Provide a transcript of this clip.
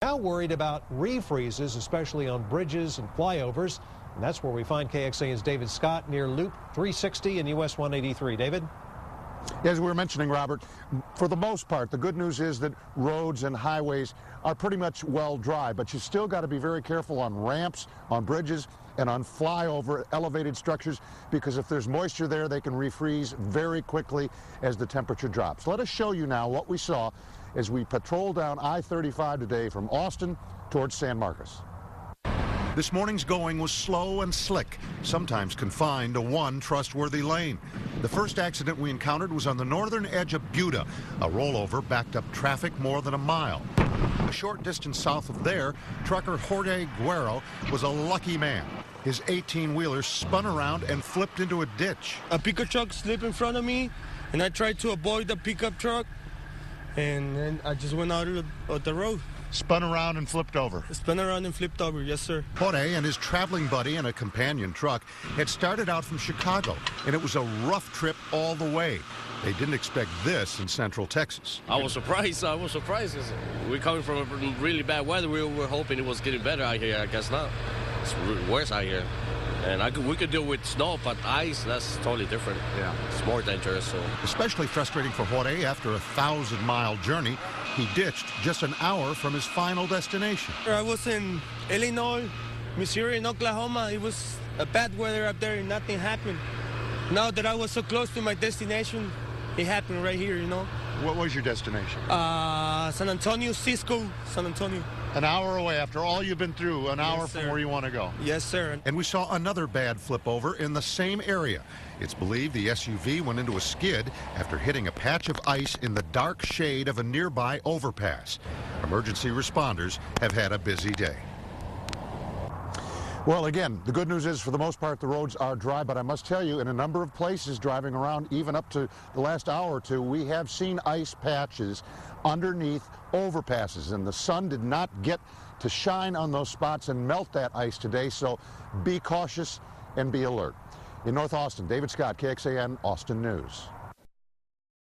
now worried about refreezes, especially on bridges and flyovers. And that's where we find KXAN's David Scott near Loop 360 and US 183. David? As we were mentioning, Robert, for the most part, the good news is that roads and highways are pretty much well dry, but you still got to be very careful on ramps, on bridges, and on flyover elevated structures, because if there's moisture there, they can refreeze very quickly as the temperature drops. Let us show you now what we saw as we patrolled down I-35 today from Austin towards San Marcos. This morning's going was slow and slick, sometimes confined to one trustworthy lane. The first accident we encountered was on the northern edge of Buda. A rollover backed up traffic more than a mile. A short distance south of there, trucker Jorge Guerrero was a lucky man. His 18-wheeler spun around and flipped into a ditch. A pickup truck slipped in front of me, and I tried to avoid the pickup truck, and then I just went out of the road. Spun around and flipped over. Spun around and flipped over, yes, sir. Jorge and his traveling buddy in a companion truck had started out from Chicago, and it was a rough trip all the way. They didn't expect this in Central Texas. I was surprised. Cause we're coming from really bad weather. We were hoping it was getting better out here. I guess not. It's worse out here. And we could deal with snow, but ice, that's totally different. Yeah. It's more dangerous. So. Especially frustrating for Jorge after a 1,000-mile journey. He ditched just an hour from his final destination. I was in Illinois, Missouri, and Oklahoma. It was a bad weather up there and nothing happened. Now that I was so close to my destination, it happened right here, you know. What was your destination? San Antonio, Cisco, San Antonio. An hour away after all you've been through, an hour Yes, from sir. where you want to go. Yes, sir. And we saw another bad flip over in the same area. It's believed the SUV went into a skid after hitting a patch of ice in the dark shade of a nearby overpass. Emergency responders have had a busy day. Well, again, the good news is, for the most part, the roads are dry, but I must tell you, in a number of places driving around, even up to the last hour or two, we have seen ice patches underneath overpasses, and the sun did not get to shine on those spots and melt that ice today, so be cautious and be alert. In North Austin, David Scott, KXAN Austin News.